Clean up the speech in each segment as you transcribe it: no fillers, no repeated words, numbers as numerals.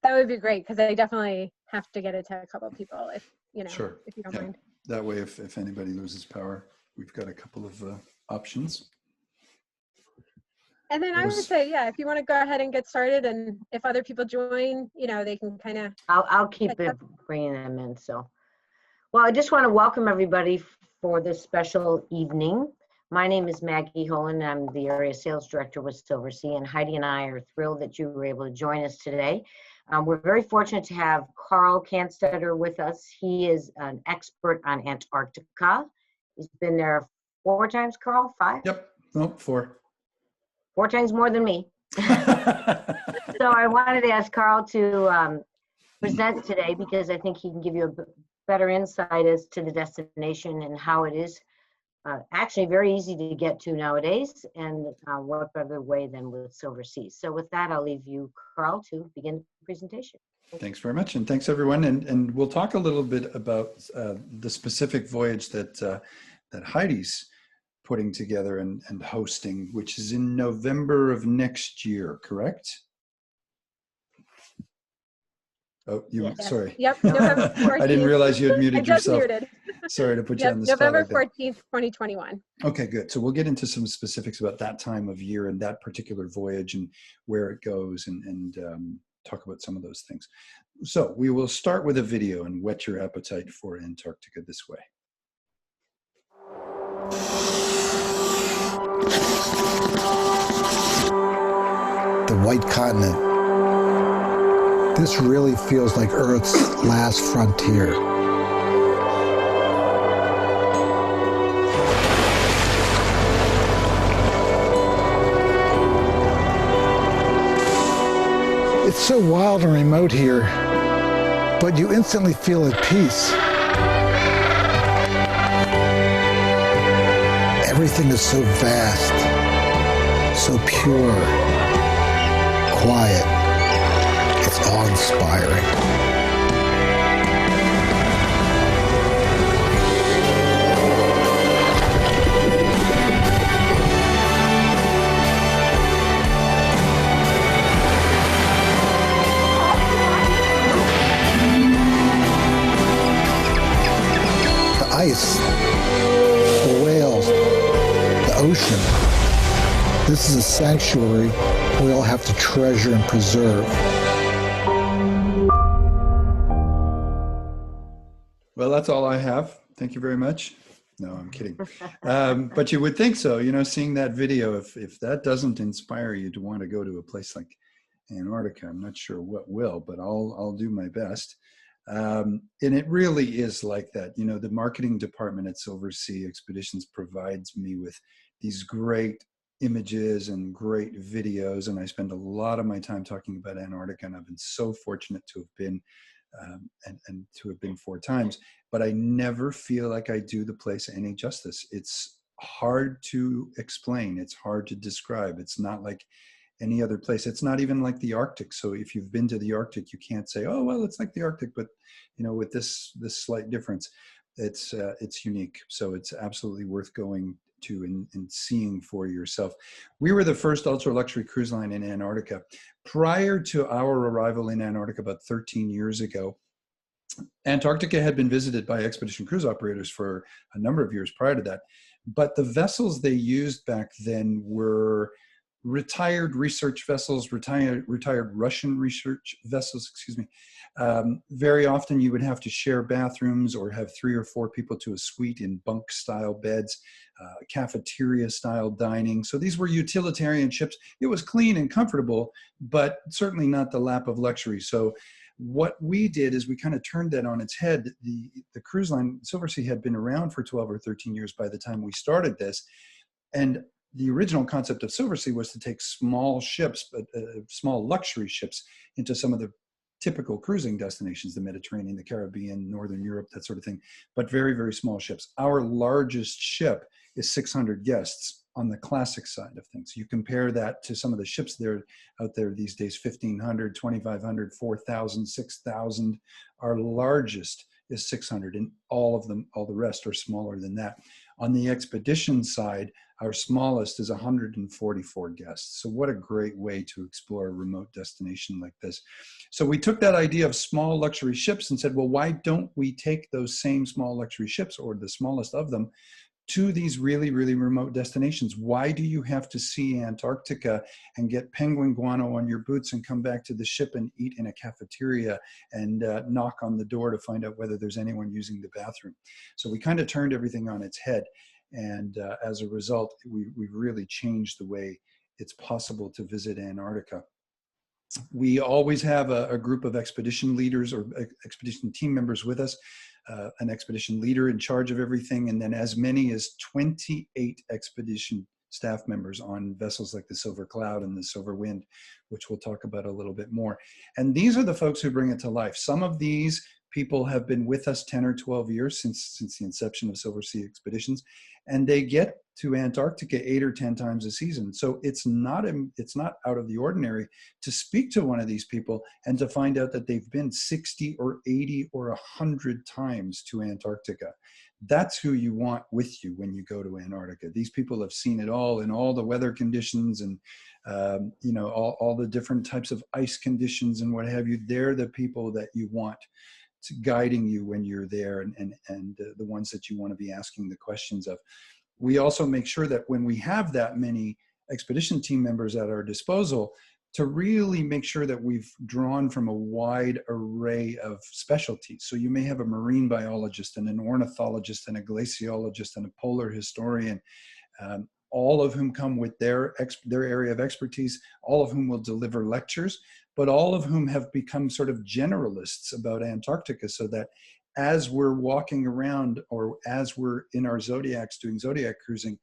that would be great, because I definitely have to get it to a couple of people if, Sure. if you don't Yeah. mind. That way, if anybody loses power, we've got a couple of options. And then I would say, yeah, if you want to go ahead and get started, and if other people join, they can kind of. I'll keep bringing them in. So, well, I just want to welcome everybody for this special evening. My name is Maggie Holen. I'm the area sales director with Silversea, and Heidi and I are thrilled that you were able to join us today. We're very fortunate to have Carl Canstetter with us. He is an expert on Antarctica. He's been there 4 times, Carl? 5? Yep. No, 4. 4 times more than me. So I wanted to ask Carl to present today, because I think he can give you a better insight as to the destination and how it is actually very easy to get to nowadays, and what better way than with Silversea. So with that, I'll leave you, Carl, to begin the presentation. Thanks very much, and thanks everyone. And we'll talk a little bit about the specific voyage that Heidi's putting together and hosting, which is in November of next year, correct? Oh, sorry. Yep, November 14th. I didn't realize you had muted yourself. Muted. Sorry to put you on the spot. November like 14th, 2021. Okay, good. So we'll get into some specifics about that time of year and that particular voyage and where it goes, and talk about some of those things. So we will start with a video and whet your appetite for Antarctica this way. The White Continent. This really feels like Earth's last frontier. It's so wild and remote here, but you instantly feel at peace. Everything is so vast, so pure, quiet. It's awe-inspiring. The ice, the whales, the ocean. This is a sanctuary we all have to treasure and preserve. Well, that's all I have. Thank you very much. No, I'm kidding. But you would think so, seeing that video, if that doesn't inspire you to want to go to a place like Antarctica, I'm not sure what will, but I'll do my best. And it really is like that. The marketing department at Silversea Expeditions provides me with these great images and great videos, and I spend a lot of my time talking about Antarctica, and I've been so fortunate to have been and to have been 4 times, but I never feel like I do the place any justice. It's hard to explain. It's hard to describe. It's not like any other place. It's not even like the Arctic. So if you've been to the Arctic, you can't say, oh, well, it's like the Arctic, but with this slight difference, it's unique. So it's absolutely worth going to and seeing for yourself. We were the first ultra luxury cruise line in Antarctica. Prior to our arrival in Antarctica about 13 years ago, Antarctica had been visited by expedition cruise operators for a number of years prior to that. But the vessels they used back then were retired research vessels, retired Russian research vessels, excuse me. Very often you would have to share bathrooms or have 3 or 4 people to a suite in bunk style beds, cafeteria style dining. So these were utilitarian ships. It was clean and comfortable, but certainly not the lap of luxury. So what we did is we kind of turned that on its head. The cruise line, Silversea, had been around for 12 or 13 years by the time we started this. And the original concept of Silversea was to take small ships, small luxury ships, into some of the typical cruising destinations, the Mediterranean, the Caribbean, Northern Europe, that sort of thing, but very, very small ships. Our largest ship is 600 guests on the classic side of things. You compare that to some of the ships out there these days, 1,500, 2,500, 4,000, 6,000. Our largest is 600, and all the rest are smaller than that. On the expedition side, our smallest is 144 guests. So what a great way to explore a remote destination like this. So we took that idea of small luxury ships and said, well, why don't we take those same small luxury ships, or the smallest of them, to these really, really remote destinations? Why do you have to see Antarctica and get penguin guano on your boots and come back to the ship and eat in a cafeteria and knock on the door to find out whether there's anyone using the bathroom? So we kind of turned everything on its head. And as a result, we've really changed the way it's possible to visit Antarctica. We always have a group of expedition leaders or expedition team members with us, an expedition leader in charge of everything, and then as many as 28 expedition staff members on vessels like the Silver Cloud and the Silver Wind, which we'll talk about a little bit more. And these are the folks who bring it to life. Some of these people have been with us 10 or 12 years since the inception of Silversea expeditions, and they get to Antarctica 8 or 10 times a season. So it's not out of the ordinary to speak to one of these people and to find out that they've been 60 or 80 or 100 times to Antarctica. That's who you want with you when you go to Antarctica. These people have seen it all in all the weather conditions and you know, all the different types of ice conditions and what have you. They're the people that you want guiding you when you're there, and the ones that you want to be asking the questions of. We also make sure that when we have that many expedition team members at our disposal, to really make sure that we've drawn from a wide array of specialties. So you may have a marine biologist and an ornithologist and a glaciologist and a polar historian, all of whom come with their area of expertise, all of whom will deliver lectures, but all of whom have become sort of generalists about Antarctica, so that as we're walking around or as we're in our zodiacs doing zodiac cruising,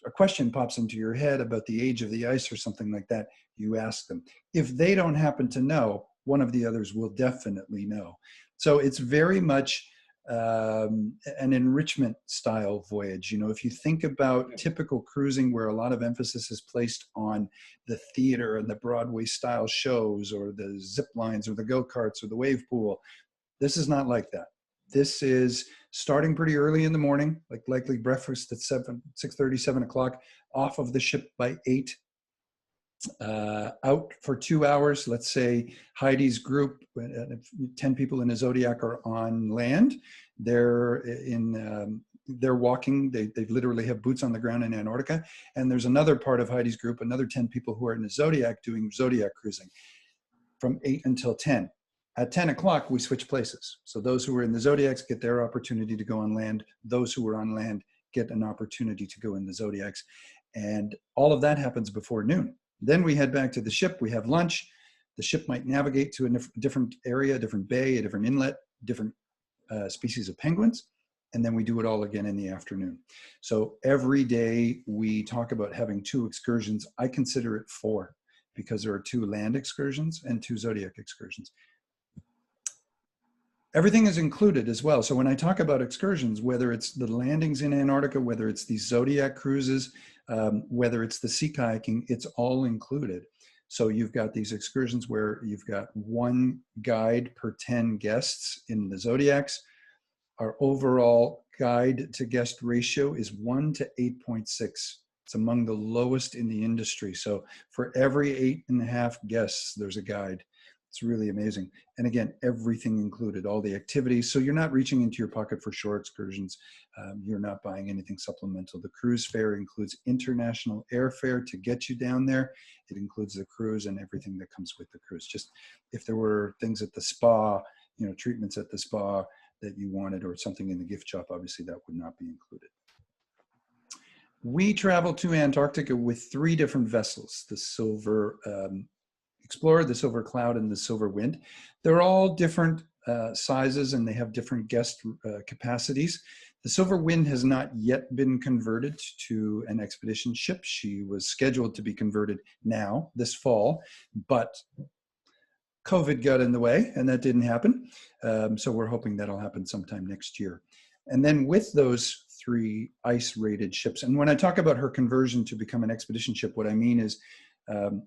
a question pops into your head about the age of the ice or something like that, you ask them. If they don't happen to know, one of the others will definitely know. So it's very much an enrichment style voyage. You know, if you think about typical cruising where a lot of emphasis is placed on the theater and the Broadway style shows or the zip lines or the go-karts or the wave pool, this is not like that. This is starting pretty early in the morning, like likely breakfast at 6:30, 7 o'clock, off of the ship by 8, out for 2 hours. Let's say Heidi's group, 10 people in a Zodiac are on land. They're walking. They literally have boots on the ground in Antarctica. And there's another part of Heidi's group, another 10 people who are in a Zodiac doing Zodiac cruising from 8 until 10. At 10 o'clock, we switch places. So those who are in the Zodiacs get their opportunity to go on land. Those who are on land get an opportunity to go in the Zodiacs. And all of that happens before noon. Then we head back to the ship. We have lunch. The ship might navigate to a different area, a different bay, a different inlet, different species of penguins. And then we do it all again in the afternoon. So every day we talk about having 2 excursions. I consider it 4 because there are 2 land excursions and 2 Zodiac excursions. Everything is included as well. So when I talk about excursions, whether it's the landings in Antarctica, whether it's these Zodiac cruises, whether it's the sea kayaking, it's all included. So you've got these excursions where you've got 1 guide per 10 guests in the Zodiacs. Our overall guide to guest ratio is 1 to 8.6. It's among the lowest in the industry. So for every 8.5 guests, there's a guide. It's really amazing. And again, everything included, all the activities. So you're not reaching into your pocket for shore excursions. You're not buying anything supplemental. The cruise fare includes international airfare to get you down there. It includes the cruise and everything that comes with the cruise. Just if there were things at the spa, you know, treatments at the spa that you wanted or something in the gift shop, obviously that would not be included. We travel to Antarctica with 3 different vessels, the Silver Explorer, the Silver Cloud, and the Silver Wind. They're all different sizes and they have different guest capacities. The Silver Wind has not yet been converted to an expedition ship. She was scheduled to be converted now, this fall, but COVID got in the way and that didn't happen. So we're hoping that'll happen sometime next year. And then with those 3 ice-rated ships, and when I talk about her conversion to become an expedition ship, what I mean is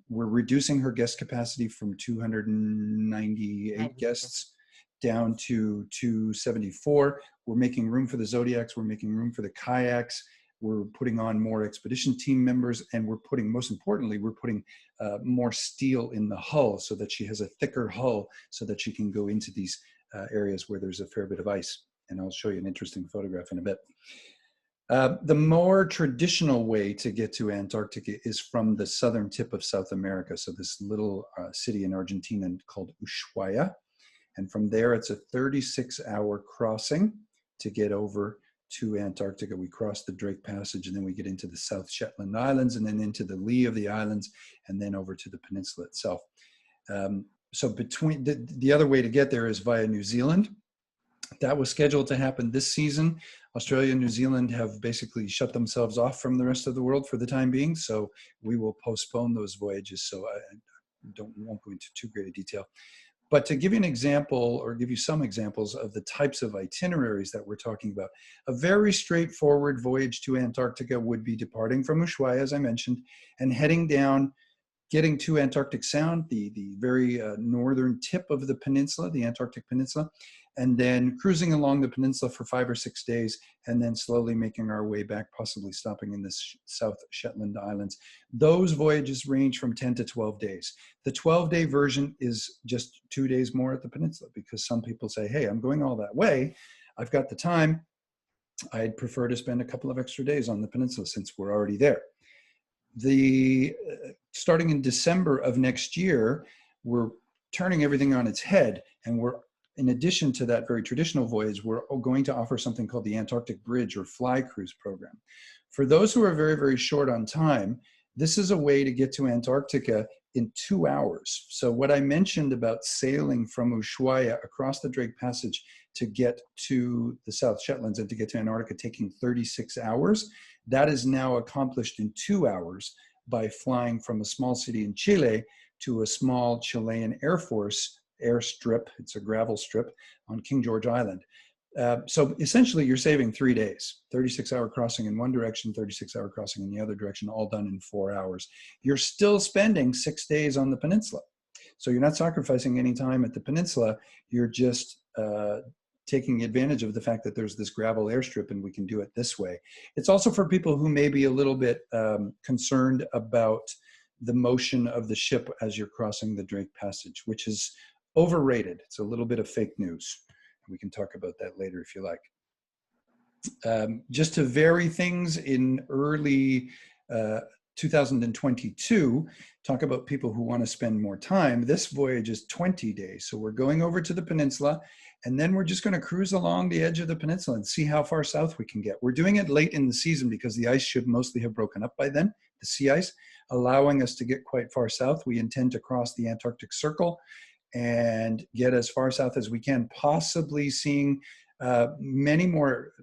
we're reducing her guest capacity from 298 guests down to 274. We're making room for the Zodiacs. We're making room for the kayaks. We're putting on more expedition team members, and we're putting, most importantly, we're putting more steel in the hull so that she has a thicker hull so that she can go into these areas where there's a fair bit of ice. And I'll show you an interesting photograph in a bit. The more traditional way to get to Antarctica is from the southern tip of South America. So this little city in Argentina called Ushuaia. And from there, it's a 36-hour crossing to get over to Antarctica. We cross the Drake Passage, and then we get into the South Shetland Islands, and then into the lee of the islands, and then over to the peninsula itself. So between the other way to get there is via New Zealand. That was scheduled to happen this season. Australia and New Zealand have basically shut themselves off from the rest of the world for the time being, so we will postpone those voyages. So I won't go into too great a detail. But to give you an example, or give you some examples of the types of itineraries that we're talking about, a very straightforward voyage to Antarctica would be departing from Ushuaia, as I mentioned, and heading down, getting to Antarctic Sound, the very northern tip of the peninsula, the Antarctic Peninsula, and then cruising along the peninsula for 5 or 6 days, and then slowly making our way back, possibly stopping in the South Shetland Islands. Those voyages range from 10 to 12 days. The 12-day version is just 2 days more at the peninsula, because some people say, hey, I'm going all that way, I've got the time, I'd prefer to spend a couple of extra days on the peninsula since we're already there. Starting in December of next year, we're turning everything on its head, and we're, in addition to that very traditional voyage, we're going to offer something called the Antarctic Bridge or Fly Cruise program. For those who are very, very short on time, this is a way to get to Antarctica in 2 hours. So what I mentioned about sailing from Ushuaia across the Drake Passage to get to the South Shetlands and to get to Antarctica taking 36 hours, that is now accomplished in 2 hours by flying from a small city in Chile to a small Chilean Air Force airstrip. It's a gravel strip on King George Island. So essentially you're saving 3 days, 36-hour crossing in one direction, 36-hour crossing in the other direction, all done in 4 hours. You're still spending 6 days on the peninsula. So you're not sacrificing any time at the peninsula. You're just taking advantage of the fact that there's this gravel airstrip and we can do it this way. It's also for people who may be a little bit concerned about the motion of the ship as you're crossing the Drake Passage, which is overrated. It's a little bit of fake news. We can talk about that later if you like. Just to vary things in early 2022, talk about people who want to spend more time. This voyage is 20 days. So we're going over to the peninsula, and then we're just going to cruise along the edge of the peninsula and see how far south we can get. We're doing it late in the season because the ice should mostly have broken up by then, the sea ice, allowing us to get quite far south. We intend to cross the Antarctic Circle and get as far south as we can, possibly seeing many more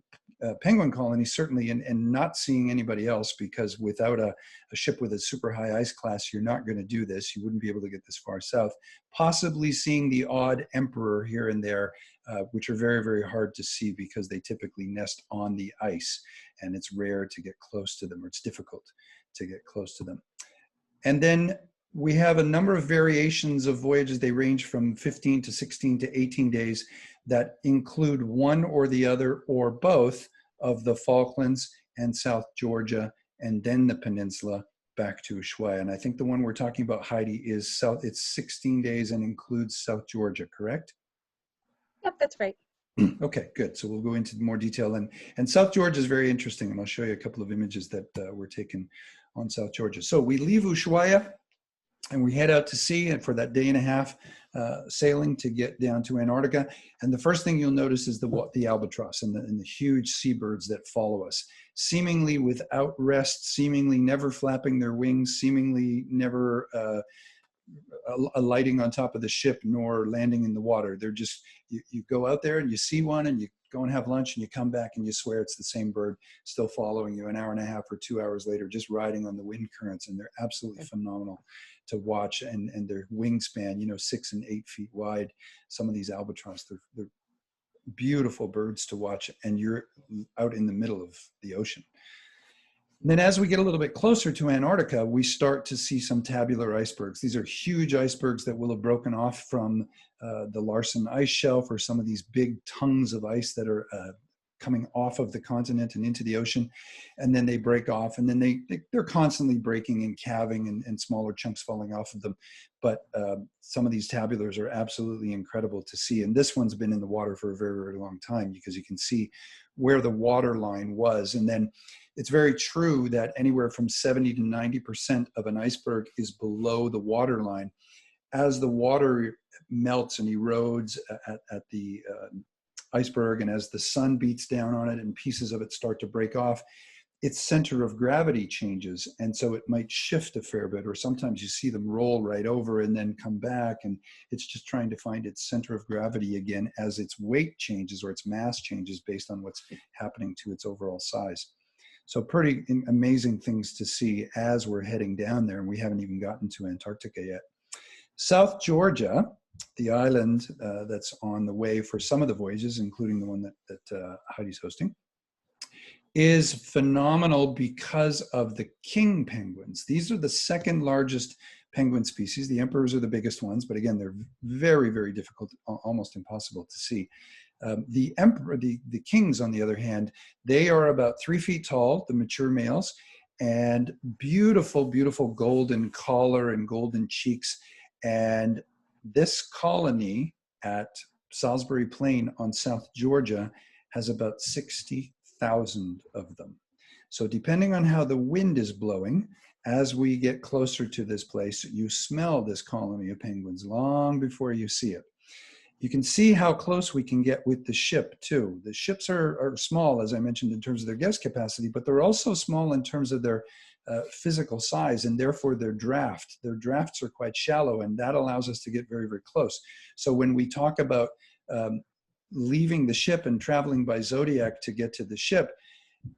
penguin colonies, certainly, and not seeing anybody else, because without a ship with a super high ice class, you're not going to do this. You wouldn't be able to get this far south. Possibly seeing the odd emperor here and there, which are very, very hard to see because they typically nest on the ice, and it's rare to get close to them, or it's difficult to get close to them. And then we have a number of variations of voyages. They range from 15 to 16 to 18 days that include one or the other or both of the Falklands and South Georgia, and then the peninsula back to Ushuaia. And I think the one we're talking about, Heidi, is it's 16 days and includes South Georgia, correct? Yep, that's right. Okay, good. So we'll go into more detail. And South Georgia is very interesting, and I'll show you a couple of images that were taken on South Georgia. So we leave Ushuaia, and we head out to sea and for that day and a half sailing to get down to Antarctica. And the first thing you'll notice is the albatross and the huge seabirds that follow us, seemingly without rest, seemingly never flapping their wings, seemingly never alighting on top of the ship nor landing in the water. They're just, you go out there and you see one and you go and have lunch and you come back and you swear it's the same bird still following you an hour and a half or 2 hours later, just riding on the wind currents. And they're absolutely phenomenal to watch, and their wingspan, 6 and 8 feet wide. Some of these albatross, they're beautiful birds to watch, and you're out in the middle of the ocean. And then as we get a little bit closer to Antarctica, we start to see some tabular icebergs. These are huge icebergs that will have broken off from the Larsen ice shelf, or some of these big tongues of ice that are coming off of the continent and into the ocean. And then they break off, and then they're constantly breaking and calving, and smaller chunks falling off of them. But some of these tabulars are absolutely incredible to see. And this one's been in the water for a very, very long time, because you can see where the water line was. And then it's very true that anywhere from 70 to 90% of an iceberg is below the water line. As the water melts and erodes at the iceberg, and as the sun beats down on it and pieces of it start to break off, its center of gravity changes. And so it might shift a fair bit, or sometimes you see them roll right over and then come back. And it's just trying to find its center of gravity again as its weight changes, or its mass changes based on what's happening to its overall size. So pretty amazing things to see as we're heading down there, and we haven't even gotten to Antarctica yet. South Georgia, the island that's on the way for some of the voyages, including the one that Heidi's hosting, is phenomenal because of the king penguins. These are the second largest penguin species. The emperors are the biggest ones, but again, they're very, very difficult, almost impossible to see. The kings, on the other hand, they are about 3 feet tall, the mature males, and beautiful, beautiful golden collar and golden cheeks. And this colony at Salisbury Plain on South Georgia has about 60,000 of them. So depending on how the wind is blowing, as we get closer to this place, you smell this colony of penguins long before you see it. You can see how close we can get with the ship too. The ships are small, as I mentioned, in terms of their guest capacity, but they're also small in terms of their physical size, and therefore their draft. Their drafts are quite shallow, and that allows us to get very, very close. So when we talk about leaving the ship and traveling by Zodiac to get to the ship,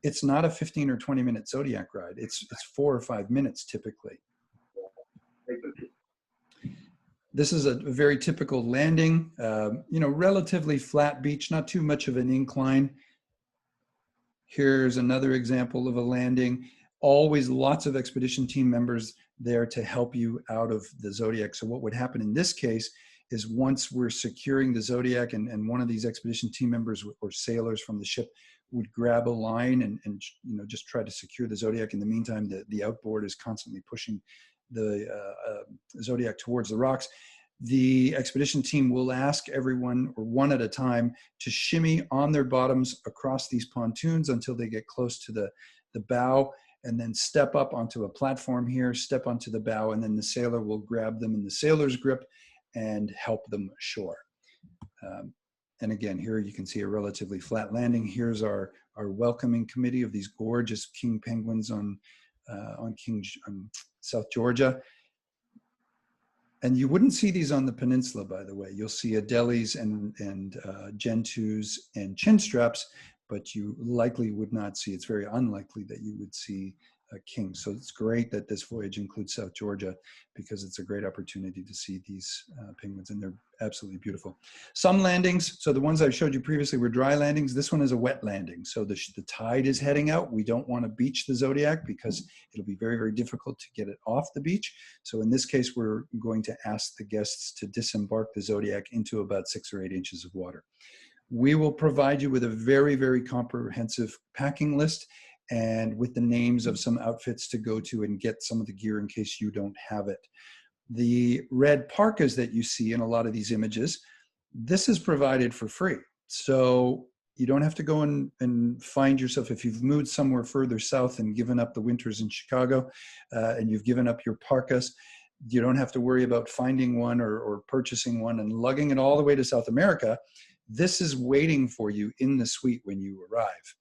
it's not a 15 or 20 minute Zodiac ride. It's 4 or 5 minutes typically. This is a very typical landing, relatively flat beach, not too much of an incline. Here's another example of a landing. Always lots of expedition team members there to help you out of the Zodiac. So what would happen in this case is, once we're securing the Zodiac, and one of these expedition team members or sailors from the ship would grab a line and just try to secure the Zodiac. In the meantime, the outboard is constantly pushing the Zodiac towards the rocks. The expedition team will ask everyone, or one at a time, to shimmy on their bottoms across these pontoons until they get close to the bow, and then step up onto a platform here, step onto the bow, and then the sailor will grab them in the sailor's grip and help them ashore. And again, here you can see a relatively flat landing. Here's our welcoming committee of these gorgeous king penguins on South Georgia. And you wouldn't see these on the peninsula, by the way. You'll see Adelies and Gentoos and chinstraps, but you likely would not see, it's very unlikely that you would see a king. So it's great that this voyage includes South Georgia, because it's a great opportunity to see these penguins, and they're absolutely beautiful. Some landings, so the ones I showed you previously were dry landings. This one is a wet landing. So the tide is heading out. We don't want to beach the Zodiac, because it'll be very, very difficult to get it off the beach. So in this case, we're going to ask the guests to disembark the Zodiac into about 6 or 8 inches of water. We will provide you with a very, very comprehensive packing list, and with the names of some outfits to go to and get some of the gear in case you don't have it. The red parkas that you see in a lot of these images, this is provided for free. So you don't have to go and find yourself, if you've moved somewhere further south and given up the winters in Chicago, and you've given up your parkas, you don't have to worry about finding one or purchasing one and lugging it all the way to South America. This is waiting for you in the suite when you arrive.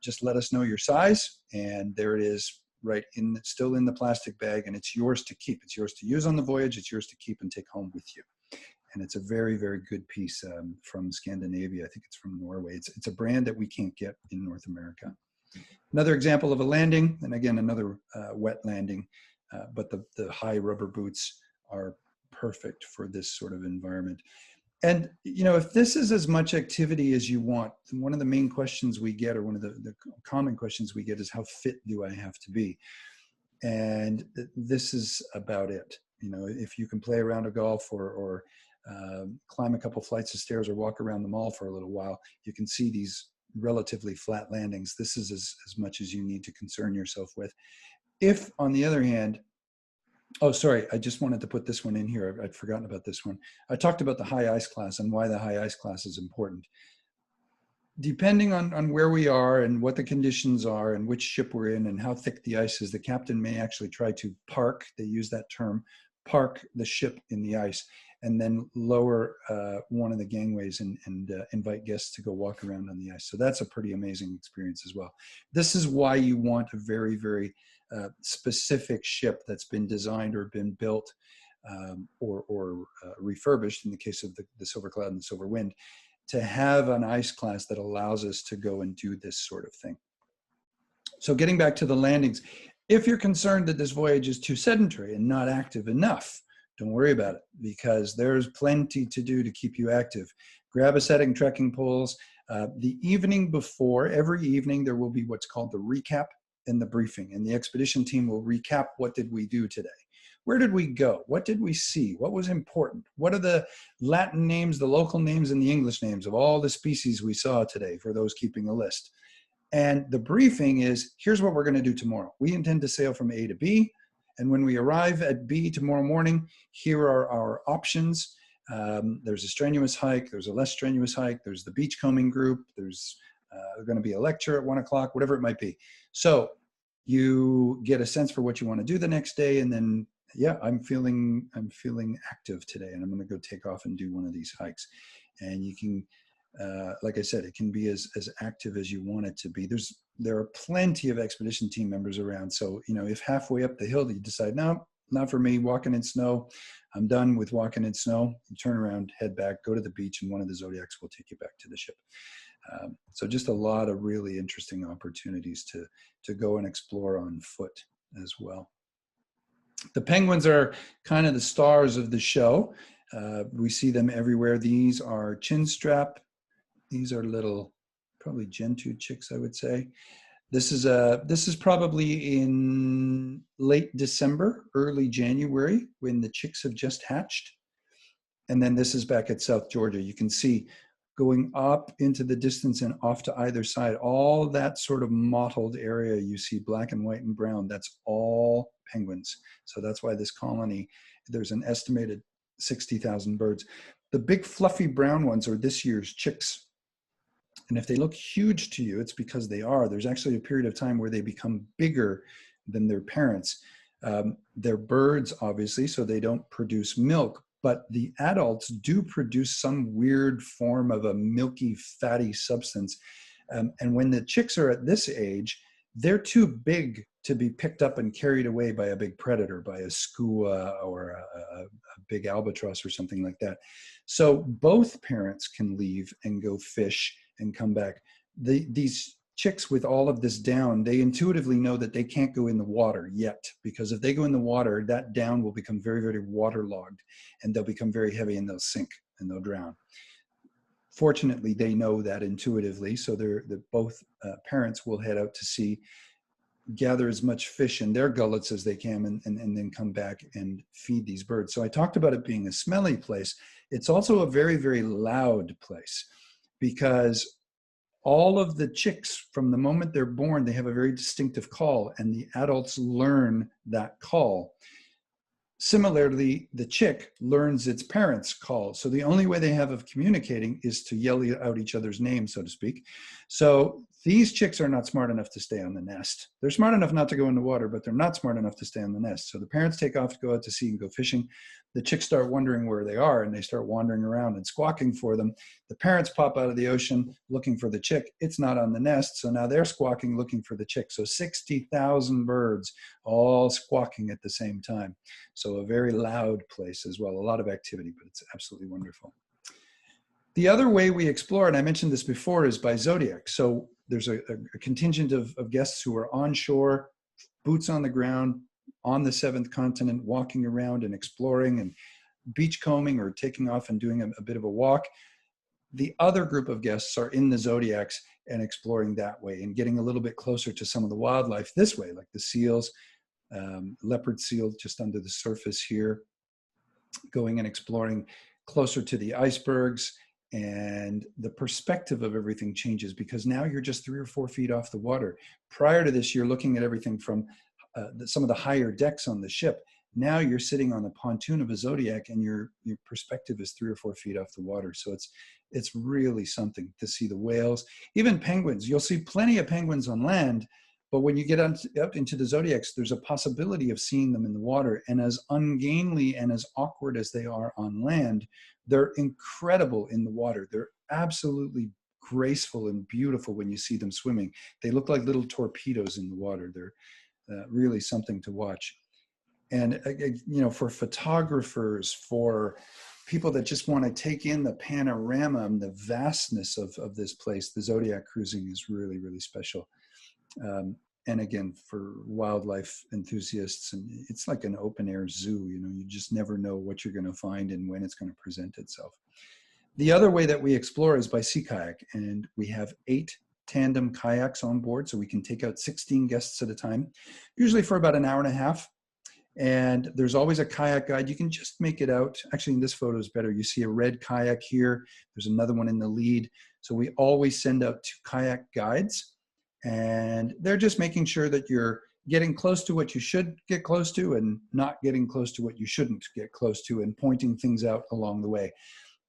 Just let us know your size, and there it is, right in, still in the plastic bag, and it's yours to keep. It's yours to use on the voyage. It's yours to keep and take home with you. And it's a very, very good piece from Scandinavia. I think it's from Norway. It's a brand that we can't get in North America. Another example of a landing, and again, another wet landing, but the high rubber boots are perfect for this sort of environment. And, you know, if this is as much activity as you want, one of the main questions we get, or one of the common questions we get, is how fit do I have to be? And this is about it. You know, if you can play a round of golf or climb a couple flights of stairs or walk around the mall for a little while, you can see these relatively flat landings. This is as much as you need to concern yourself with. If, on the other hand, oh, sorry, I just wanted to put this one in here. I'd forgotten about this one. I talked about the high ice class and why the high ice class is important. Depending on where we are and what the conditions are and which ship we're in and how thick the ice is, the captain may actually try to park, they use that term, park the ship in the ice, and then lower one of the gangways and invite guests to go walk around on the ice. So that's a pretty amazing experience as well. This is why you want a very, very specific ship that's been designed or been built or refurbished, in the case of the Silver Cloud and the Silver Wind, to have an ice class that allows us to go and do this sort of thing. So getting back to the landings, if you're concerned that this voyage is too sedentary and not active enough, don't worry about it, because there's plenty to do to keep you active. Grab a setting, trekking poles. The evening before, every evening, there will be what's called the recap and the briefing, and the expedition team will recap what did we do today. Where did we go? What did we see? What was important? What are the Latin names, the local names, and the English names of all the species we saw today, for those keeping a list? And the briefing is, here's what we're going to do tomorrow. We intend to sail from A to B, and when we arrive at B tomorrow morning, here are our options. There's a strenuous hike, there's a less strenuous hike, there's the beachcombing group, there's going to be a lecture at 1 o'clock, whatever it might be. So you get a sense for what you want to do the next day, and then, yeah, I'm feeling active today, and I'm going to go take off and do one of these hikes. And you can, like I said, it can be as active as you want it to be. There are plenty of expedition team members around. So, you know, if halfway up the hill you decide, no, not for me, walking in snow, I'm done with walking in snow, you turn around, head back, go to the beach, and one of the Zodiacs will take you back to the ship. So just a lot of really interesting opportunities to go and explore on foot as well. The penguins are kind of the stars of the show. We see them everywhere. These are chinstrap. These are little, probably gentoo chicks, I would say. This is probably in late December, early January, when the chicks have just hatched. And then this is back at South Georgia. You can see going up into the distance and off to either side, all that sort of mottled area you see, black and white and brown, that's all penguins. So that's why this colony, there's an estimated 60,000 birds. The big fluffy brown ones are this year's chicks. And if they look huge to you, it's because they are. There's actually a period of time where they become bigger than their parents. They're birds, obviously, so they don't produce milk, but the adults do produce some weird form of a milky, fatty substance. And when the chicks are at this age, they're too big to be picked up and carried away by a big predator, by a skua or a big albatross or something like that. So both parents can leave and go fish and come back. These chicks, with all of this down, they intuitively know that they can't go in the water yet, because if they go in the water, that down will become very, very waterlogged, and they'll become very heavy and they'll sink and they'll drown. Fortunately, they know that intuitively, so both parents will head out to sea, gather as much fish in their gullets as they can, and then come back and feed these birds. So I talked about it being a smelly place. It's also a very, very loud place, because all of the chicks, from the moment they're born, they have a very distinctive call, and the adults learn that call. Similarly, the chick learns its parents' call. So the only way they have of communicating is to yell out each other's names, so to speak. So these chicks are not smart enough to stay on the nest. They're smart enough not to go in the water, but they're not smart enough to stay on the nest. So the parents take off to go out to sea and go fishing. The chicks start wondering where they are, and they start wandering around and squawking for them. The parents pop out of the ocean looking for the chick. It's not on the nest, so now they're squawking looking for the chick. So 60,000 birds all squawking at the same time. So a very loud place as well, a lot of activity, but it's absolutely wonderful. The other way we explore, and I mentioned this before, is by zodiac. So there's a contingent of guests who are onshore, boots on the ground, on the seventh continent, walking around and exploring and beachcombing or taking off and doing a bit of a walk. The other group of guests are in the zodiacs and exploring that way and getting a little bit closer to some of the wildlife this way, like the seals, leopard seal just under the surface here, going and exploring closer to the icebergs. And the perspective of everything changes because now you're just 3 or 4 feet off the water. Prior to this, you're looking at everything from some of the higher decks on the ship. Now you're sitting on the pontoon of a zodiac and your perspective is 3 or 4 feet off the water. So it's really something to see the whales, even penguins. You'll see plenty of penguins on land, but when you get out into the zodiacs, there's a possibility of seeing them in the water. And as ungainly and as awkward as they are on land, they're incredible in the water. They're absolutely graceful and beautiful when you see them swimming. They look like little torpedoes in the water. They're really something to watch. And, you know, for photographers, for people that just want to take in the panorama and the vastness of this place, the Zodiac cruising is really, really special. And again, for wildlife enthusiasts, and it's like an open air zoo, you know, you just never know what you're going to find and when it's going to present itself. The other way that we explore is by sea kayak, and we have 8 tandem kayaks on board, so we can take out 16 guests at a time, usually for about an hour and a half. And there's always a kayak guide. You can just make it out. Actually, in this photo is better. You see a red kayak here. There's another one in the lead. So we always send out 2 kayak guides, and they're just making sure that you're getting close to what you should get close to and not getting close to what you shouldn't get close to, and pointing things out along the way.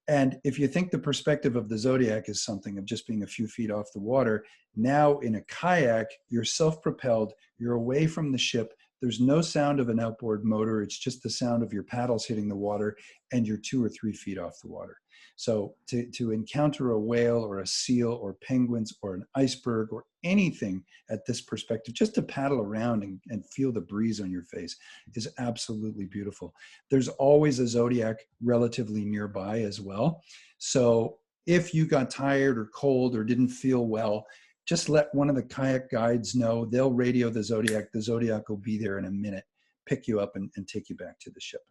And if you think the perspective of the Zodiac is something of just being a few feet off the water, now in a kayak, you're self-propelled, you're away from the ship. There's no sound of an outboard motor. It's just the sound of your paddles hitting the water, and you're 2 or 3 feet off the water. So to encounter a whale or a seal or penguins or an iceberg or anything at this perspective, just to paddle around and feel the breeze on your face is absolutely beautiful. There's always a Zodiac relatively nearby as well. So if you got tired or cold or didn't feel well, just let one of the kayak guides know. They'll radio the Zodiac. The Zodiac will be there in a minute, pick you up and take you back to the ship.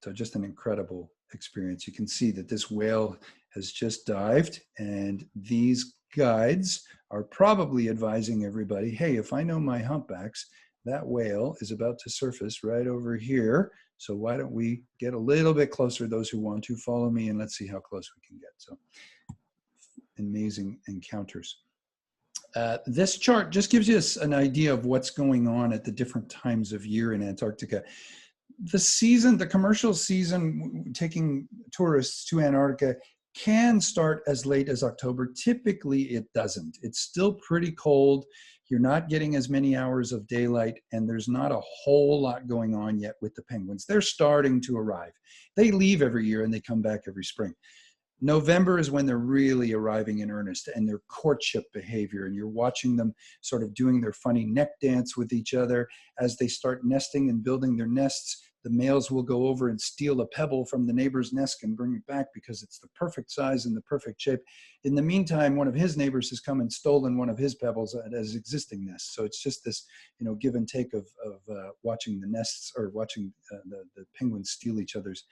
So just an incredible experience. You can see that this whale has just dived, and these guides are probably advising everybody, hey, if I know my humpbacks, that whale is about to surface right over here. So why don't we get a little bit closer? Those who want to follow me, and let's see how close we can get. So amazing encounters. This chart just gives you an idea of what's going on at the different times of year in Antarctica. The season, the commercial season, taking tourists to Antarctica can start as late as October. Typically, it doesn't. It's still pretty cold. You're not getting as many hours of daylight, and there's not a whole lot going on yet with the penguins. They're starting to arrive. They leave every year and they come back every spring. November is when they're really arriving in earnest, and their courtship behavior, and you're watching them sort of doing their funny neck dance with each other. As they start nesting and building their nests, the males will go over and steal a pebble from the neighbor's nest and bring it back because it's the perfect size and the perfect shape. In the meantime, one of his neighbors has come and stolen one of his pebbles at his existing nest. So it's just this, you know, give and take of watching the nests, or watching the penguins steal each other's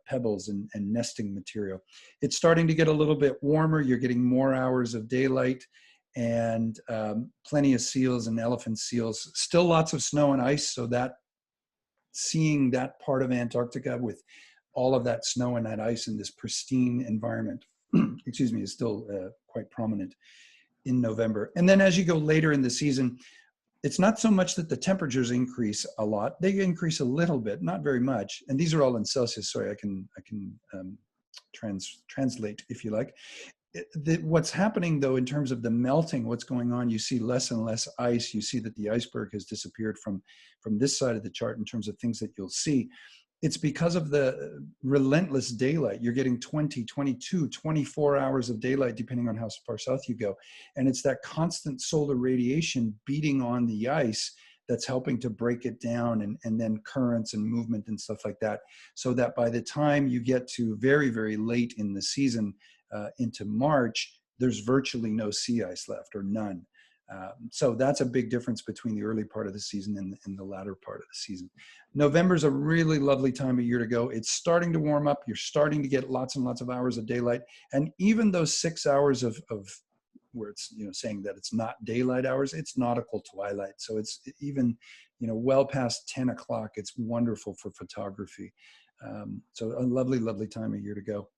pebbles and nesting material. It's starting to get a little bit warmer. You're getting more hours of daylight, and plenty of seals and elephant seals. Still lots of snow and ice, so that seeing that part of Antarctica with all of that snow and that ice in this pristine environment, excuse me, is still quite prominent in November. And then as you go later in the season, it's not so much that the temperatures increase a lot. They increase a little bit, not very much. And these are all in Celsius. Sorry, I can translate if you like. What's happening though, in terms of the melting, what's going on, you see less and less ice. You see that the iceberg has disappeared from this side of the chart in terms of things that you'll see. It's because of the relentless daylight. You're getting 20, 22, 24 hours of daylight, depending on how far south you go. And it's that constant solar radiation beating on the ice that's helping to break it down, and then currents and movement and stuff like that. So that by the time you get to very, very late in the season, into March, there's virtually no sea ice left, or none. So that's a big difference between the early part of the season and the latter part of the season. November's a really lovely time of year to go. It's starting to warm up. You're starting to get lots and lots of hours of daylight. And even those 6 hours of where it's, saying that it's not daylight hours, it's nautical twilight. So it's even, well past 10 o'clock. It's wonderful for photography. So a lovely, lovely time of year to go.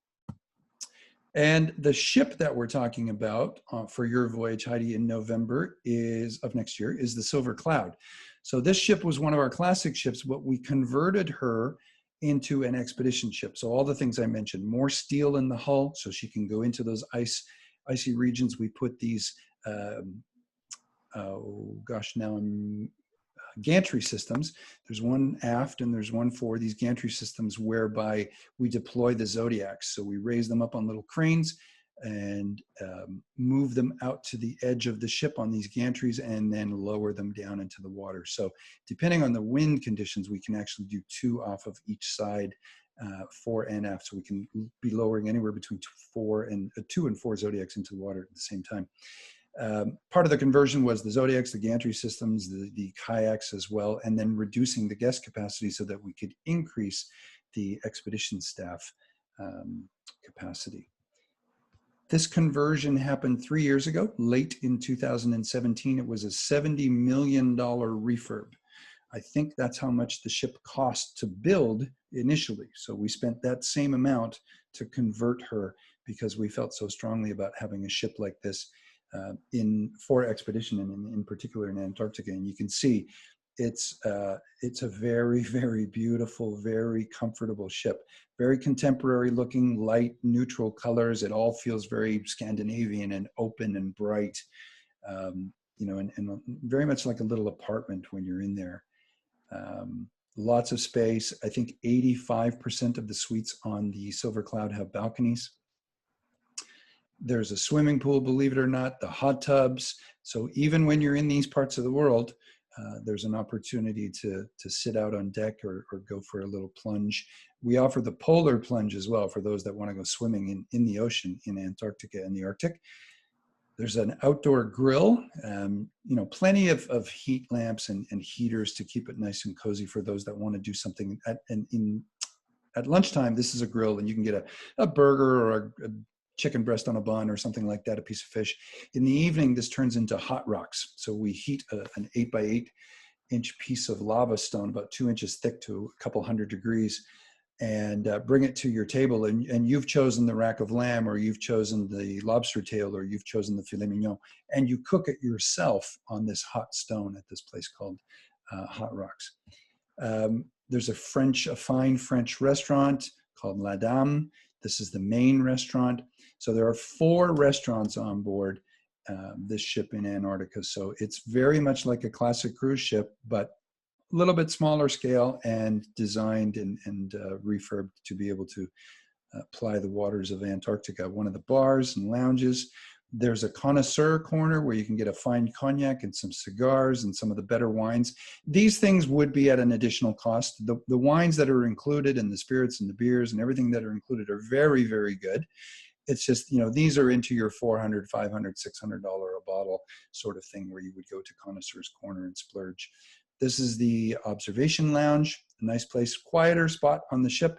And the ship that we're talking about for your voyage, Heidi, in November of next year is the Silver Cloud. So this ship was one of our classic ships, but we converted her into an expedition ship. So all the things I mentioned, more steel in the hull so she can go into those icy regions. We put these, gantry systems. There's one aft and there's one forward, these gantry systems whereby we deploy the Zodiacs. So we raise them up on little cranes and move them out to the edge of the ship on these gantries and then lower them down into the water. So depending on the wind conditions, we can actually do 2 off of each side, fore and aft. So we can be lowering anywhere between 2 and 4 Zodiacs into the water at the same time. Part of the conversion was the Zodiacs, the gantry systems, the kayaks as well, and then reducing the guest capacity so that we could increase the expedition staff capacity. This conversion happened 3 years ago, late in 2017. It was a $70 million refurb. I think that's how much the ship cost to build initially. So we spent that same amount to convert her because we felt so strongly about having a ship like this for expedition, and in particular in Antarctica. And you can see it's a very, very beautiful, very comfortable ship, very contemporary looking, light, neutral colors. It all feels very Scandinavian and open and bright, and very much like a little apartment when you're in there. Lots of space. I think 85% of the suites on the Silver Cloud have balconies. There's a swimming pool, believe it or not, the hot tubs. So even when you're in these parts of the world, there's an opportunity to sit out on deck or go for a little plunge. We offer the polar plunge as well for those that want to go swimming in the ocean in Antarctica and the Arctic. There's an outdoor grill, plenty of heat lamps and heaters to keep it nice and cozy for those that want to do something. At lunchtime, this is a grill, and you can get a burger or a chicken breast on a bun or something like that, a piece of fish. In the evening, this turns into hot rocks. So we heat an 8x8 inch piece of lava stone, about 2 inches thick to a couple hundred degrees, and bring it to your table. And you've chosen the rack of lamb, or you've chosen the lobster tail, or you've chosen the filet mignon, and you cook it yourself on this hot stone at this place called Hot Rocks. There's a fine French restaurant called La Dame. This is the main restaurant. So there are 4 restaurants on board this ship in Antarctica. So it's very much like a classic cruise ship, but a little bit smaller scale and designed and refurbed to be able to ply the waters of Antarctica. One of the bars and lounges, there's a connoisseur corner where you can get a fine cognac and some cigars and some of the better wines. These things would be at an additional cost. The wines that are included and the spirits and the beers and everything that are included are very, very good. It's just, these are into your $400, $500, $600 a bottle sort of thing where you would go to Connoisseur's Corner and splurge. This is the observation lounge, a nice place, quieter spot on the ship.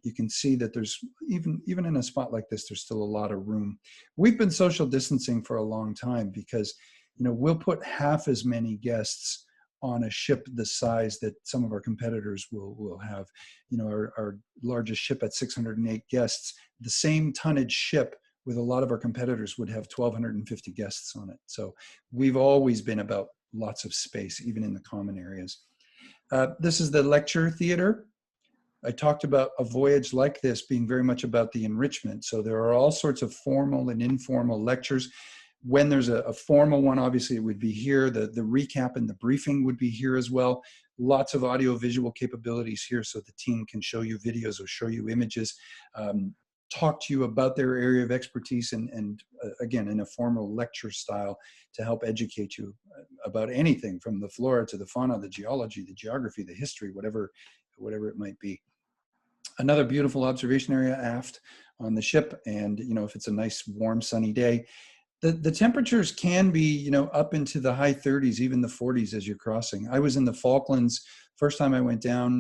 You can see that there's, even in a spot like this, there's still a lot of room. We've been social distancing for a long time because, we'll put half as many guests on a ship the size that some of our competitors will have. Our largest ship at 608 guests, the same tonnage ship with a lot of our competitors would have 1,250 guests on it. So we've always been about lots of space, even in the common areas. This is the lecture theater. I talked about a voyage like this being very much about the enrichment. So there are all sorts of formal and informal lectures. When there's a formal one, obviously it would be here. The recap and the briefing would be here as well. Lots of audio visual capabilities here so the team can show you videos or show you images, talk to you about their area of expertise and again, in a formal lecture style to help educate you about anything from the flora to the fauna, the geology, the geography, the history, whatever it might be. Another beautiful observation area aft on the ship. And, if it's a nice, warm, sunny day, the temperatures can be, you know, up into the high 30s, even the 40s as you're crossing. I was in the Falklands first time I went down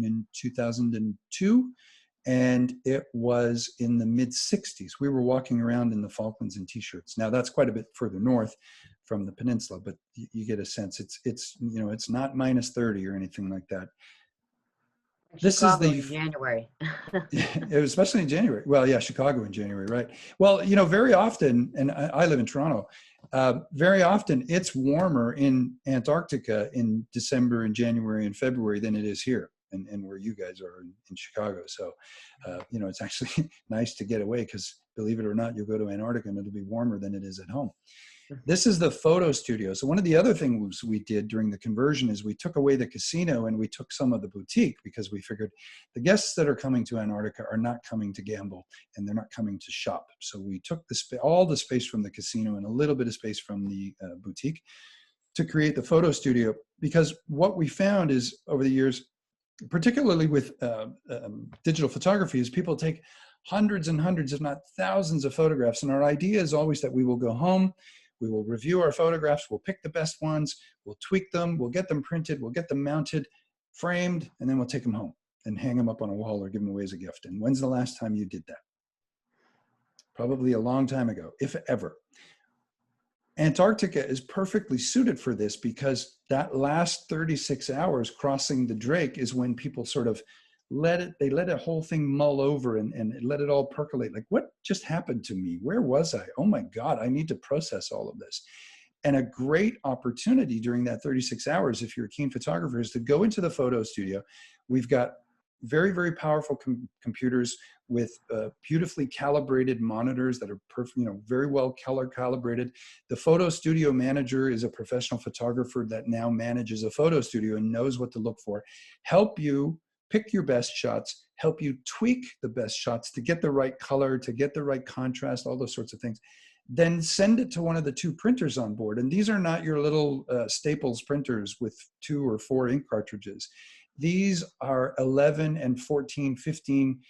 in 2002, and it was in the mid 60s. We were walking around in the Falklands in t-shirts. Now that's quite a bit further north from the peninsula, but you get a sense it's you know, it's not minus 30 or anything like that. This is the January. it was especially in January. Well, yeah, Chicago in January, right? Well, you know, very often, and I live in Toronto, very often it's warmer in Antarctica in December and January and February than it is here and where you guys are in Chicago. So, you know, it's actually nice to get away because, believe it or not, you'll go to Antarctica and it'll be warmer than it is at home. This is the photo studio. So one of the other things we did during the conversion is we took away the casino and we took some of the boutique because we figured the guests that are coming to Antarctica are not coming to gamble and they're not coming to shop. So we took all the space from the casino and a little bit of space from the boutique to create the photo studio, because what we found is over the years, particularly with digital photography, is people take hundreds and hundreds, if not thousands of photographs. And our idea is always that we will go home, we will review our photographs, we'll pick the best ones, we'll tweak them, we'll get them printed, we'll get them mounted, framed, and then we'll take them home and hang them up on a wall or give them away as a gift. And when's the last time you did that? Probably a long time ago, if ever. Antarctica is perfectly suited for this because that last 36 hours crossing the Drake is when people sort of let a whole thing mull over and let it all percolate. Like, what just happened to me? Where was I? Oh my God, I need to process all of this. And a great opportunity during that 36 hours, if you're a keen photographer, is to go into the photo studio. We've got very, very powerful computers with beautifully calibrated monitors that are perfect, you know, very well color calibrated. The photo studio manager is a professional photographer that now manages a photo studio and knows what to look for, help you pick your best shots, help you tweak the best shots to get the right color, to get the right contrast, all those sorts of things. Then send it to one of the two printers on board. And these are not your little Staples printers with 2 or 4 ink cartridges. These are 11 and 14, 15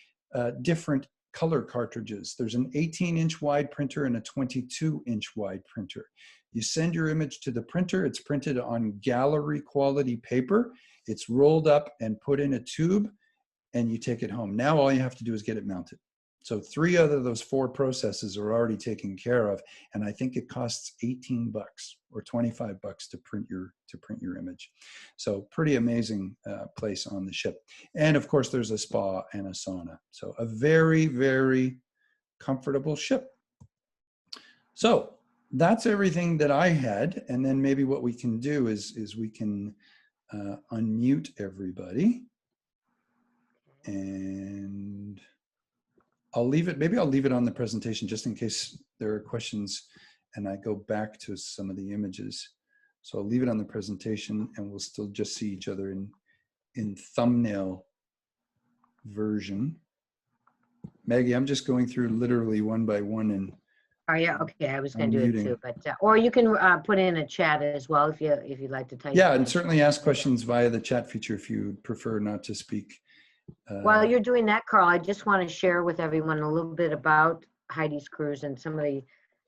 different color cartridges. There's an 18-inch wide printer and a 22-inch wide printer. You send your image to the printer, it's printed on gallery quality paper. It's rolled up and put in a tube, and you take it home. Now all you have to do is get it mounted. So 3 out of those 4 processes are already taken care of, and I think it costs $18 or $25 to print your image. So pretty amazing place on the ship. And of course, there's a spa and a sauna. So a very, very comfortable ship. So that's everything that I had, and then maybe what we can do is we can unmute everybody, and maybe I'll leave it on the presentation just in case there are questions and I go back to some of the images. So I'll leave it on the presentation and we'll still just see each other in thumbnail version. Maggie, I'm just going through literally one by one and Oh yeah, okay. I was going to do it too, but or you can put in a chat as well if you'd like to type. Yeah, and certainly ask questions via the chat feature if you prefer not to speak. While you're doing that, Carl, I just want to share with everyone a little bit about Heidi's cruise and some of the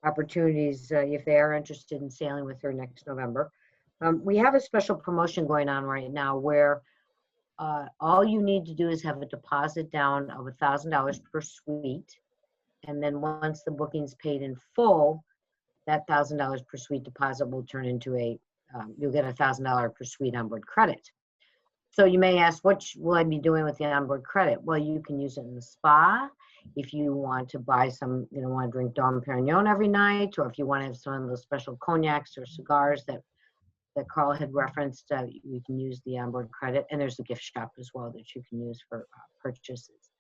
opportunities if they are interested in sailing with her next November. We have a special promotion going on right now where all you need to do is have a deposit down of $1,000 per suite. And then once the booking's paid in full, that $1,000 per suite deposit will turn into you'll get $1,000 per suite onboard credit. So you may ask, what will I be doing with the onboard credit? Well, you can use it in the spa. If you want to buy some, want to drink Dom Perignon every night, or if you want to have some of those special cognacs or cigars that Carl had referenced, you can use the onboard credit. And there's a gift shop as well that you can use for purchases.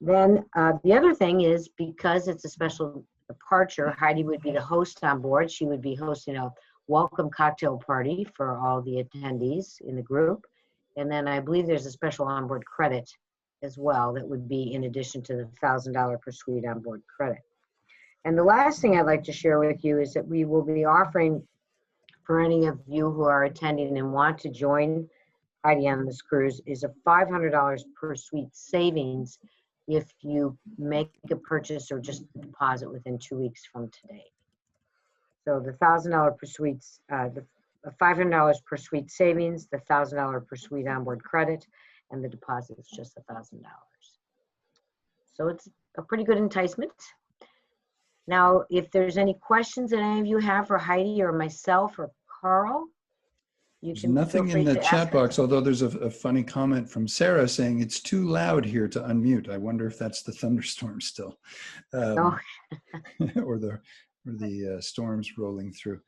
Then the other thing is, because it's a special departure, Heidi would be the host on board. She would be hosting a welcome cocktail party for all the attendees in the group. And then I believe there's a special onboard credit as well that would be in addition to the $1,000 per suite onboard credit. And the last thing I'd like to share with you is that we will be offering, for any of you who are attending and want to join Heidi on this cruise, is a $500 per suite savings if you make a purchase or just deposit within 2 weeks from today. So the $1,000 per suites, the $500 per suite savings, the $1,000 per suite onboard credit, and the deposit is just $1,000. So it's a pretty good enticement. Now, if there's any questions that any of you have for Heidi or myself or Carl, you There's can nothing feel free in the to chat ask box, us. although there's a funny comment from Sarah saying it's too loud here to unmute. I wonder if that's the thunderstorm still, Oh, or the storms rolling through.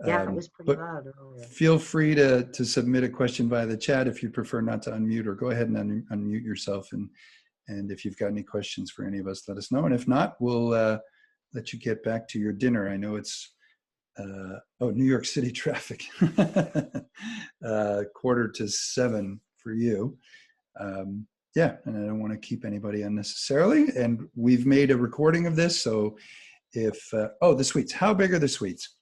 yeah, it was pretty But loud earlier. feel free to submit a question via the chat if you prefer not to unmute, or go ahead and unmute yourself. And if you've got any questions for any of us, let us know. And if not, we'll let you get back to your dinner. I know it's New York City traffic, 6:45 for you. Yeah, and I don't want to keep anybody unnecessarily. And we've made a recording of this, so if the suites, how big are the suites?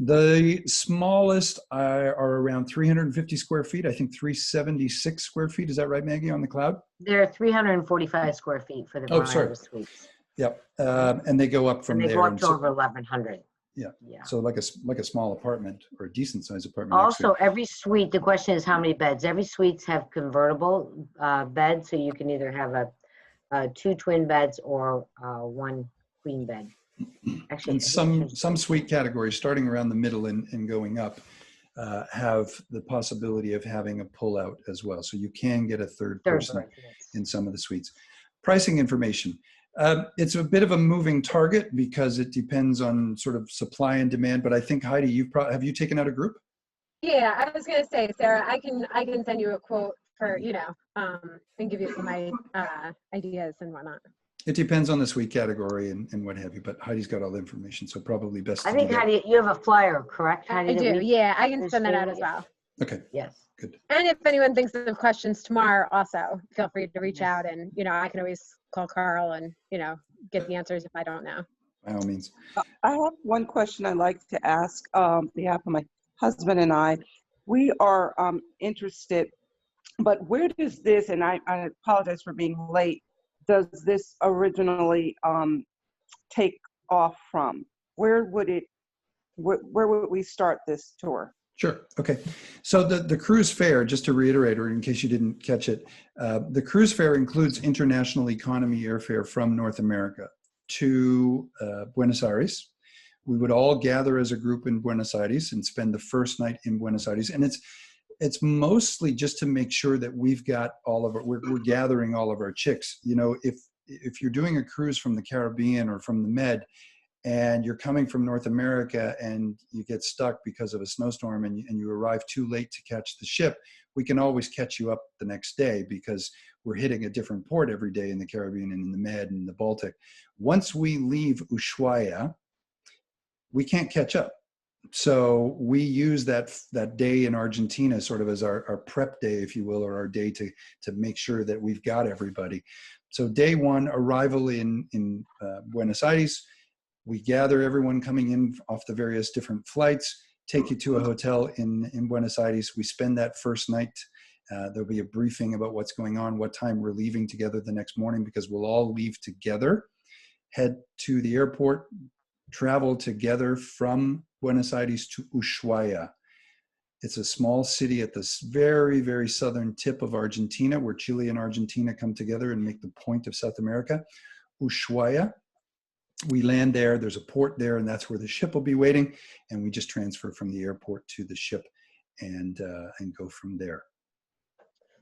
The smallest are around 350 square feet. I think 376 square feet. Is that right, Maggie, on the cloud? There are 345 square feet for the Veranda suites. Yep, and they go up from and they there. go up to over 1,100. Yeah. Yeah. So like a small apartment or a decent sized apartment. Also, actually. every suite, the question is how many beds? Every suites have convertible beds, so you can either have a 2 twin beds or 1 queen bed. Actually, and some suite categories, starting around the middle and going up, have the possibility of having a pull-out as well. So you can get a third person berth, yes. in some of the suites. Pricing information. It's a bit of a moving target because it depends on sort of supply and demand. But I think, Heidi, have you taken out a group? Yeah, I was gonna say, Sarah, I can send you a quote for and give you some ideas and whatnot. It depends on the suite category and what have you, but Heidi's got all the information, so probably best to I think, do that. Heidi, you have a flyer, correct, Heidi? I do, yeah, I can send that out as well. Okay. Yes. Good. And if anyone thinks of questions tomorrow, also feel free to reach out, and I can always call Carl and get the answers if I don't know. By all means. I have one question I'd like to ask on behalf of my husband and I. We are interested, but where does this, and I apologize for being late, does this originally take off from? Where would we start this tour? Sure. Okay. So the cruise fare, just to reiterate, or in case you didn't catch it, the cruise fare includes international economy airfare from North America to Buenos Aires. We would all gather as a group in Buenos Aires and spend the first night in Buenos Aires. And it's mostly just to make sure that we've got all of we're gathering all of our chicks. If you're doing a cruise from the Caribbean or from the Med, and you're coming from North America and you get stuck because of a snowstorm and you arrive too late to catch the ship, we can always catch you up the next day because we're hitting a different port every day in the Caribbean and in the Med and the Baltic. Once we leave Ushuaia, we can't catch up. So we use that day in Argentina sort of as our prep day, if you will, or our day to make sure that we've got everybody. So day one, arrival in Buenos Aires. We gather everyone coming in off the various different flights, take you to a hotel in Buenos Aires. We spend that first night. There'll be a briefing about what's going on, what time we're leaving together the next morning, because we'll all leave together, head to the airport, travel together from Buenos Aires to Ushuaia. It's a small city at the very, very southern tip of Argentina, where Chile and Argentina come together and make the point of South America. Ushuaia. We land there, there's a port there, and that's where the ship will be waiting. And we just transfer from the airport to the ship and go from there.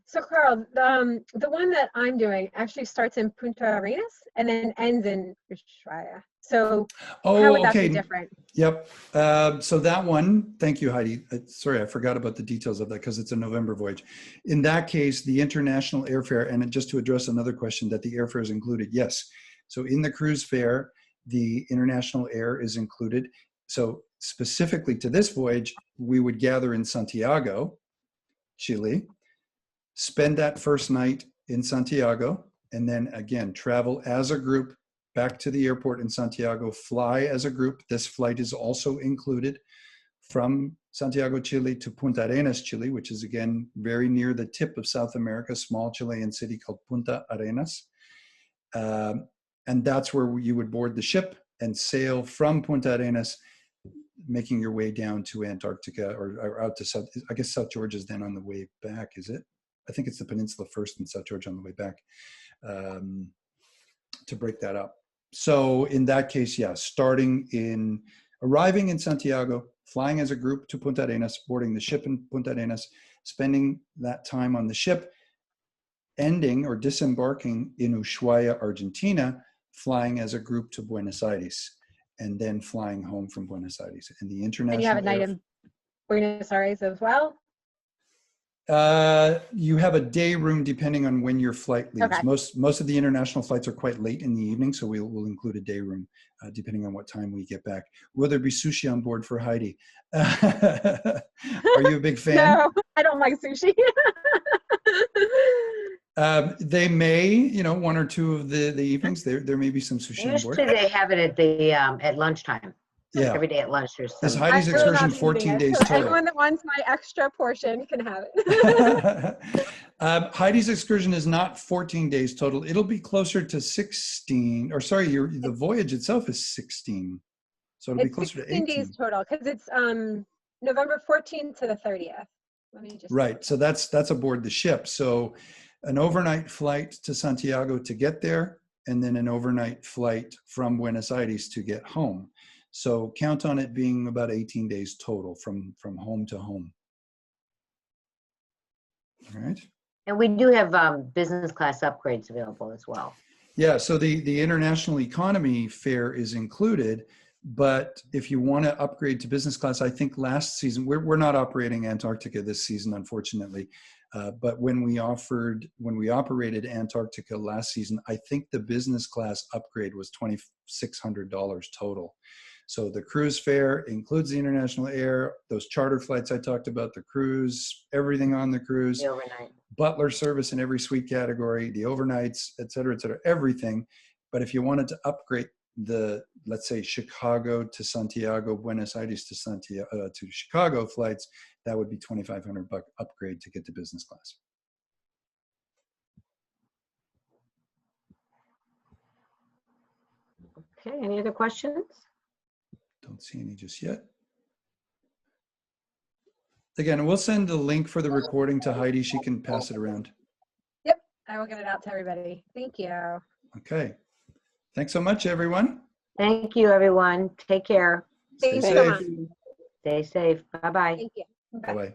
So Carl, the one that I'm doing actually starts in Punta Arenas and then ends in Ushuaia. So how would that be different? Yep. So that one, thank you, Heidi. Sorry, I forgot about the details of that because it's a November voyage. In that case, the international airfare, and just to address another question, that the airfare is included, yes. So in the cruise fare, the international air is included. So specifically to this voyage, we would gather in Santiago, Chile, spend that first night in Santiago, and then again, travel as a group back to the airport in Santiago, fly as a group. This flight is also included from Santiago, Chile to Punta Arenas, Chile, which is again very near the tip of South America, small Chilean city called Punta Arenas. And that's where you would board the ship and sail from Punta Arenas making your way down to Antarctica or out to South, I guess South Georgia is then on the way back, is it? I think it's the peninsula first and South Georgia on the way back, to break that up. So in that case, yeah, arriving in Santiago, flying as a group to Punta Arenas, boarding the ship in Punta Arenas, spending that time on the ship, ending or disembarking in Ushuaia, Argentina, flying as a group to Buenos Aires, and then flying home from Buenos Aires. And the international. And you have a night in Buenos Aires as well? You have a day room depending on when your flight leaves. Okay. Most of the international flights are quite late in the evening, so we'll include a day room depending on what time we get back. Will there be sushi on board for Heidi? Are you a big fan? No, I don't like sushi. They may, one or two of the evenings, there may be some sushi on board. Usually they have it at the at lunchtime. Yeah. Every day at lunch there's Is some. Heidi's excursion 14 days total? Anyone that wants my extra portion can have it. Heidi's excursion is not 14 days total. It'll be closer to 16, or sorry, the voyage itself is 16. So it'll be closer to 18 days total, because it's November 14th to the 30th. Let me just. Right, so that's aboard the ship. So an overnight flight to Santiago to get there, and then an overnight flight from Buenos Aires to get home. So count on it being about 18 days total from home to home. All right. And we do have business class upgrades available as well. Yeah, so the international economy fare is included, but if you want to upgrade to business class, I think last season, we're not operating Antarctica this season, unfortunately. But when we operated Antarctica last season, I think the business class upgrade was $2,600 total. So the cruise fare includes the international air, those charter flights I talked about, the cruise, everything on the cruise, The overnight. butler service in every suite category, the overnights, et cetera, everything. But if you wanted to upgrade let's say Chicago to Santiago, Buenos Aires to Chicago flights, that would be $2,500 upgrade to get to business class. Okay, any other questions? Don't see any just yet. Again, we'll send the link for the recording to Heidi. She can pass it around. Yep, I will get it out to everybody. Thank you. Okay. Thanks so much, everyone. Thank you, everyone. Take care. Stay Thanks so safe. much. Stay safe. Bye-bye. Thank you. Bye-bye.